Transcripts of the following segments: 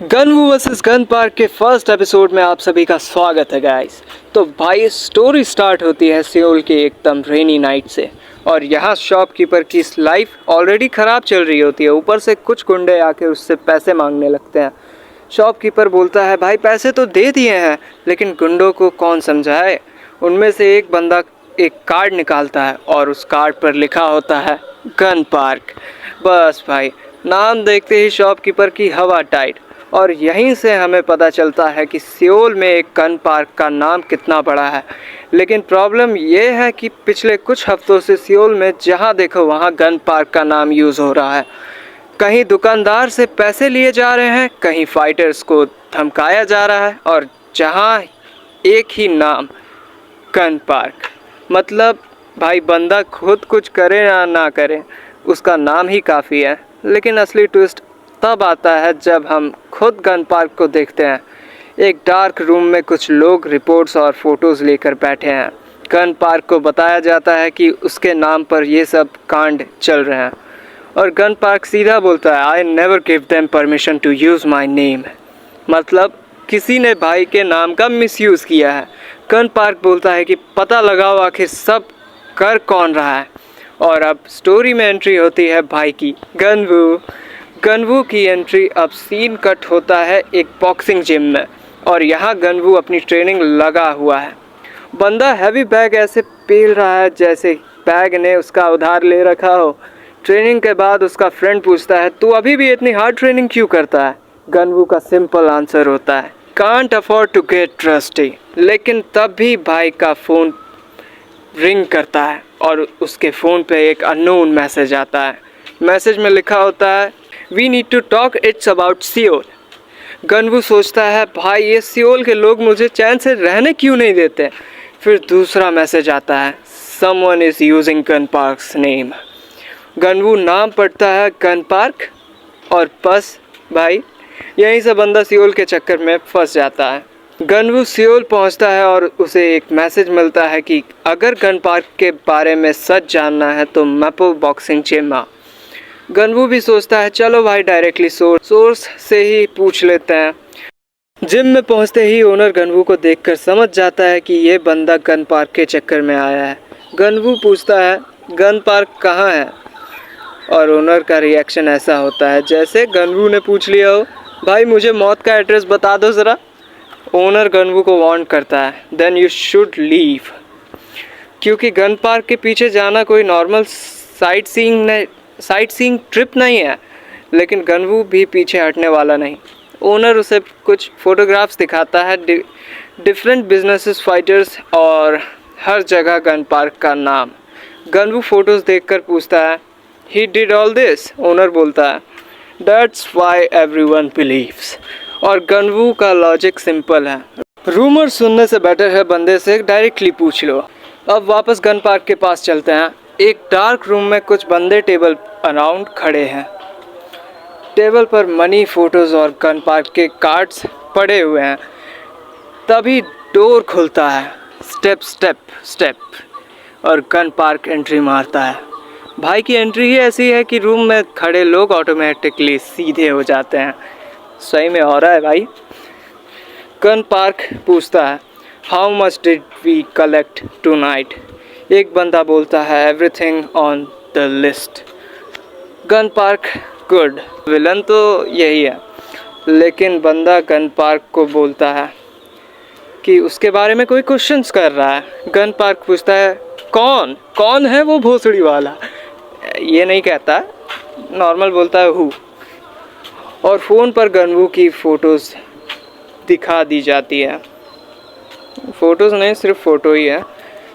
गनवू versus gun park के first episode में आप सभी का स्वागत है गाइस। तो भाई स्टोरी स्टार्ट होती है सियोल के एकदम रेनी नाइट से और यहाँ शॉपकीपर की लाइफ ऑलरेडी ख़राब चल रही होती है। ऊपर से कुछ गुंडे आके उससे पैसे मांगने लगते हैं। शॉपकीपर बोलता है भाई पैसे तो दे दिए हैं, लेकिन गुंडों को कौन समझाए। उनमें से एक बंदा एक कार्ड निकालता है और उस कार्ड पर लिखा होता है गन पार्क। बस भाई नाम देखते ही शॉपकीपर की हवा टाइट। और यहीं से हमें पता चलता है कि सियोल में एक गन पार्क का नाम कितना बड़ा है। लेकिन प्रॉब्लम ये है कि पिछले कुछ हफ्तों से सियोल में जहाँ देखो वहाँ गन पार्क का नाम यूज़ हो रहा है। कहीं दुकानदार से पैसे लिए जा रहे हैं, कहीं फाइटर्स को धमकाया जा रहा है, और जहाँ एक ही नाम गन पार्क। मतलब भाई बंदा खुद कुछ करे या ना करे उसका नाम ही काफ़ी है। लेकिन असली ट्विस्ट तब आता है जब हम खुद गन पार्क को देखते हैं। एक डार्क रूम में कुछ लोग रिपोर्ट्स और फोटोज़ लेकर बैठे हैं। गन पार्क को बताया जाता है कि उसके नाम पर ये सब कांड चल रहे हैं और गन पार्क सीधा बोलता है I never give them permission to use my name. मतलब किसी ने भाई के नाम का मिसयूज़ किया है। गन पार्क बोलता है कि पता लगाओ आखिर सब कर कौन रहा है। और अब स्टोरी में एंट्री होती है भाई की गनवू की एंट्री। अब सीन कट होता है एक बॉक्सिंग जिम में और यहाँ गनवू अपनी ट्रेनिंग लगा हुआ है। बंदा हैवी बैग ऐसे पेल रहा है जैसे बैग ने उसका उधार ले रखा हो। ट्रेनिंग के बाद उसका फ्रेंड पूछता है तू अभी भी इतनी हार्ड ट्रेनिंग क्यों करता है। गनवू का सिंपल आंसर होता है can't afford to get trustee. लेकिन तब भी भाई का फ़ोन रिंग करता है और उसके फ़ोन पे एक अननोन मैसेज आता है। मैसेज में लिखा होता है we need to talk, it's about Seoul. Gunwoo सोचता है भाई ये सियोल के लोग मुझे चैन से रहने क्यों नहीं देते। फिर दूसरा मैसेज आता है someone is using Gun Park's name. Gunwoo नाम पढ़ता है गन पार्क और बस भाई यहीं से बंदा सियोल के चक्कर में फंस जाता है। गनवू सियोल पहुंचता है और उसे एक मैसेज मिलता है कि अगर गन पार्क के बारे में सच जानना है तो मैपो बॉक्सिंग जिम आ। गनवू भी सोचता है चलो भाई डायरेक्टली सोर्स से ही पूछ लेते हैं। जिम में पहुंचते ही ओनर गनवू को देखकर समझ जाता है कि ये बंदा गन पार्क के चक्कर में आया है। गनवू पूछता है गन पार्क कहाँ है और ओनर का रिएक्शन ऐसा होता है जैसे गनवू ने पूछ लिया हो भाई मुझे मौत का एड्रेस बता दो ज़रा। ओनर गनवू को वार्न करता है देन यू शुड लीव, क्योंकि गन पार्क के पीछे जाना कोई नॉर्मल साइट सीइंग ट्रिप नहीं है। लेकिन गनवू भी पीछे हटने वाला नहीं। ओनर उसे कुछ फ़ोटोग्राफ्स दिखाता है डिफरेंट बिजनेसेस, फाइटर्स और हर जगह गन पार्क का नाम। गनवू फ़ोटोज़ देखकर पूछता है he did all this. Owner बोलता है दैट्स वाई एवरीवन बिलीव्स। और गनवू का लॉजिक सिंपल है, रूमर सुनने से बेटर है बंदे से डायरेक्टली पूछ लो। अब वापस गन पार्क के पास चलते हैं। एक डार्क रूम में कुछ बंदे टेबल अराउंड खड़े हैं। टेबल पर मनी, फोटोज़ और गन पार्क के कार्ड्स पड़े हुए हैं। तभी डोर खुलता है स्टेप और गन पार्क एंट्री मारता है। भाई की एंट्री ही ऐसी है कि रूम में खड़े लोग ऑटोमेटिकली सीधे हो जाते हैं। सही में हो रहा है भाई। गन पार्क पूछता है how much did we collect tonight. एक बंदा बोलता है everything on the list. Gun Park good, villain तो यही है। लेकिन बंदा गन पार्क को बोलता है कि उसके बारे में कोई क्वेश्चंस कर रहा है। गन पार्क पूछता है कौन है वो भोसड़ी वाला। ये नहीं कहता, नॉर्मल बोलता है हु। और फ़ोन पर गनवू की फ़ोटोज़ दिखा दी जाती है। फ़ोटोज़ नहीं, सिर्फ फ़ोटो ही है।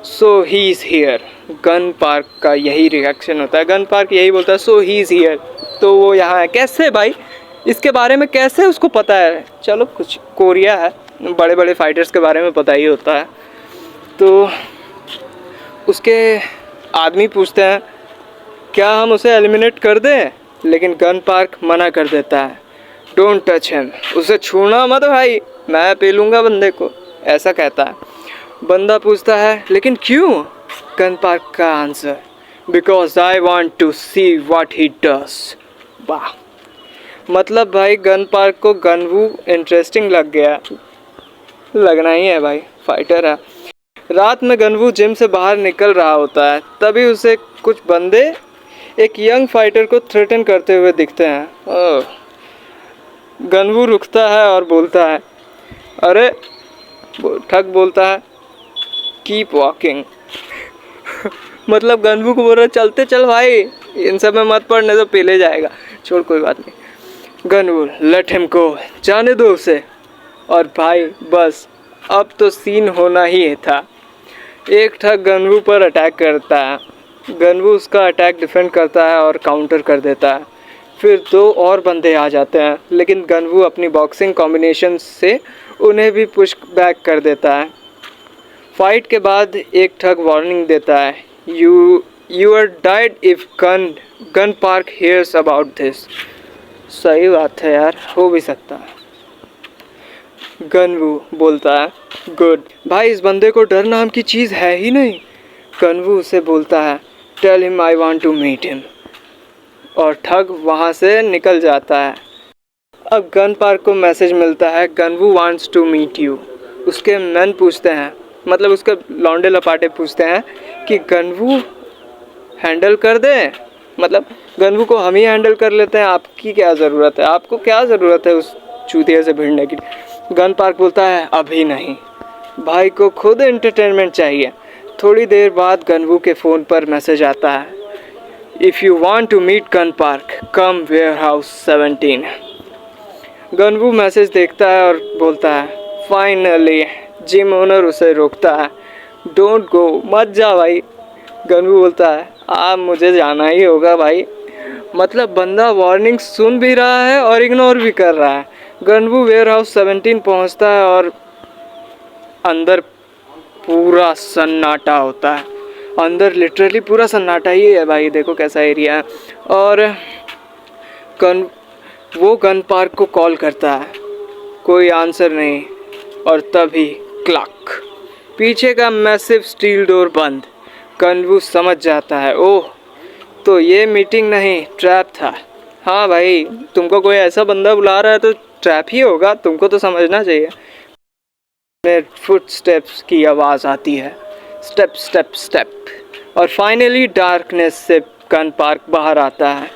So he is here. Gun Park का यही रिएक्शन होता है। गन पार्क यही बोलता है सो ही इज़ हियर, तो वो यहाँ है। कैसे भाई, इसके बारे में कैसे उसको पता है। चलो कुछ कोरिया है, बड़े बड़े फाइटर्स के बारे में पता ही होता है। तो उसके आदमी पूछते हैं क्या हम उसे एलिमिनेट कर दें। लेकिन गन पार्क मना कर देता है डोंट टच हिम, उसे छूना मत भाई, मैं पी लूँगा बंदे को, ऐसा कहता है। बंदा पूछता है लेकिन क्यों। गन पार्क का answer because I want to see what he does. वाह, मतलब भाई गन पार्क को गनवू इंटरेस्टिंग लग गया, लगना ही है भाई, फाइटर है। रात में गनवू जिम से बाहर निकल रहा होता है, तभी उसे कुछ बंदे एक यंग फाइटर को थ्रेटन करते हुए दिखते हैं। ओह, गनवू रुकता है और बोलता है, अरे ठग बोलता है, कीप वॉकिंग। मतलब गनवू को बोल रहा चलते चल भाई, इन सब में मत पड़ने तो पीले जाएगा, छोड़ कोई बात नहीं। गनवू, लेट हिम गो, जाने दो उसे। और भाई बस अब तो सीन होना ही था। एक ठग गनवू पर अटैक करता है, गनवू उसका अटैक डिफेंड करता है और काउंटर कर देता है। फिर 2 और बंदे आ जाते हैं, लेकिन गनवू अपनी बॉक्सिंग कॉम्बिनेशन से उन्हें भी पुश बैक कर देता है। फाइट के बाद एक ठग वार्निंग देता है, you are died if Gun Park hears about this. सही बात है यार, हो भी सकता है। गनवू बोलता है, गुड भाई, इस बंदे को डर नाम की चीज़ है ही नहीं। गनवू उसे बोलता है, tell him I want to meet him. और ठग वहाँ से निकल जाता है। अब गन पार्क को मैसेज मिलता है, गनवू वांट्स टू मीट यू। उसके मैन पूछते हैं, मतलब उसके लौंडे लपाटे पूछते हैं कि गनवू हैंडल कर दें, मतलब गनवू को हम ही हैंडल कर लेते हैं, आपकी क्या ज़रूरत है, आपको क्या ज़रूरत है उस चूतिया से भिड़ने की। गन पार्क बोलता है, अभी नहीं, भाई को खुद एंटरटेनमेंट चाहिए। थोड़ी देर बाद गनवू के फ़ोन पर मैसेज आता है, if you want to meet Gun Park come warehouse 17। Gunwoo message देखता है और बोलता है, फाइनली। जिम ओनर उसे रोकता है, डोंट गो, मत जा भाई। गनवू बोलता है, अब मुझे जाना ही होगा भाई। मतलब बंदा वार्निंग सुन भी रहा है और इग्नोर भी कर रहा है। गनवू वेयर हाउस 17 पहुँचता है और अंदर पूरा सन्नाटा होता है। अंदर लिटरली पूरा सन्नाटा ही है भाई, देखो कैसा एरिया है। और वो गन पार्क को कॉल करता है, कोई आंसर नहीं। और तभी क्लक, पीछे का मैसिव स्टील डोर बंद। गनवू समझ जाता है, ओह तो ये मीटिंग नहीं, ट्रैप था। हाँ भाई, तुमको कोई ऐसा बंदा बुला रहा है तो ट्रैप ही होगा, तुमको तो समझना चाहिए। मेरे फुटस्टेप्स की आवाज़ आती है, स्टेप स्टेप स्टेप। और फाइनली डार्कनेस से गन पार्क बाहर आता है।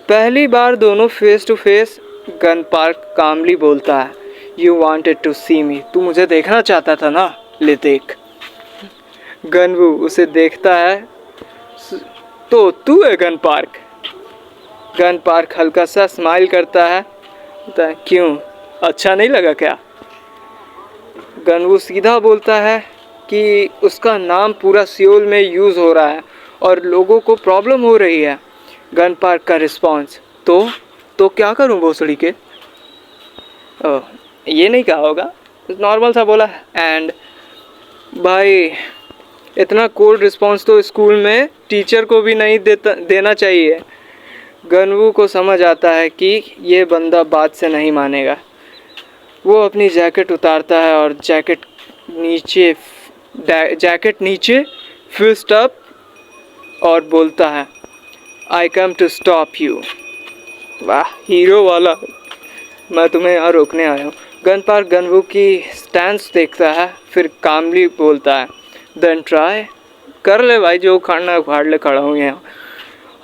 पहली बार दोनों face to face. Gun Park calmly बोलता है, you wanted to see me, तू मुझे देखना चाहता था ना, ले देख। गनवू उसे देखता है, तो तू है गन पार्क। गन पार्क हल्का सा स्माइल करता है, क्यों, अच्छा नहीं लगा क्या। गनवू सीधा बोलता है कि उसका नाम पूरा सियोल में यूज़ हो रहा है और लोगों को प्रॉब्लम हो रही है। गन पार्क का रिस्पॉन्स, तो क्या करूं भोसड़ी के। ये नहीं कहा होगा, नॉर्मल सा बोला। एंड भाई इतना कोल्ड रिस्पॉन्स तो स्कूल में टीचर को भी नहीं देना चाहिए। गनवू को समझ आता है कि ये बंदा बात से नहीं मानेगा। वो अपनी जैकेट उतारता है और जैकेट नीचे फिस्ट अप और बोलता है, आई कम टू स्टॉप यू। वाह, हीरो वाला, मैं तुम्हें यहाँ रोकने आया हूँ। गन पार्क गनवू की स्टैंस देखता है, फिर कामली बोलता है, देन ट्राई, कर ले भाई, जो खाना उखाड़ ले, खड़ा हूँ यहाँ।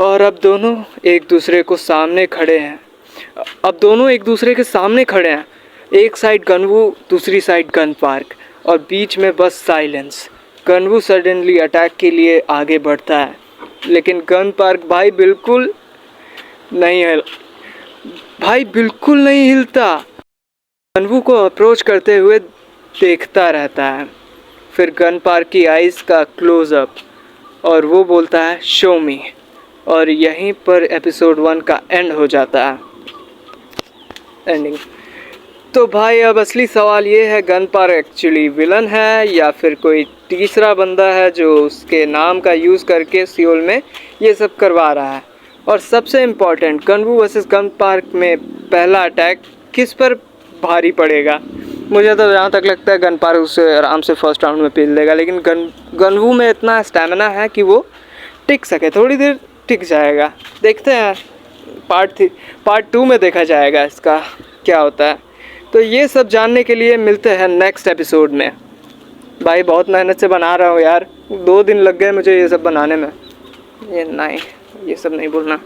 और अब दोनों एक दूसरे के सामने खड़े हैं। एक साइड गनवू, दूसरी साइड गन पार्क, और बीच में बस साइलेंस। गनवू सडनली अटैक के लिए आगे बढ़ता है, लेकिन गन पार्क भाई बिल्कुल नहीं हिलता। गनवू को अप्रोच करते हुए देखता रहता है। फिर गन पार्क की आइज़ का क्लोज़अप और वो बोलता है, शो मी। और यहीं पर एपिसोड 1 का एंड हो जाता है, एंडिंग। तो भाई अब असली सवाल ये है, गन पार्क एक्चुअली विलन है या फिर कोई तीसरा बंदा है जो उसके नाम का यूज़ करके सियोल में ये सब करवा रहा है। और सबसे इम्पॉर्टेंट, गनवू वर्सेस गन पार्क में पहला अटैक किस पर भारी पड़ेगा। मुझे तो जहाँ तक लगता है गन पार्क उसे आराम से फर्स्ट राउंड में पील देगा, लेकिन गनवू में इतना स्टैमिना है कि वो टिक सके, थोड़ी देर टिक जाएगा। देखते हैं पार्ट 2 में देखा जाएगा इसका क्या होता है। तो ये सब जानने के लिए मिलते हैं नेक्स्ट एपिसोड में। भाई बहुत मेहनत से बना रहा हूँ यार, 2 दिन लग गए मुझे ये सब बनाने में। ये नहीं, ये सब नहीं बोलना।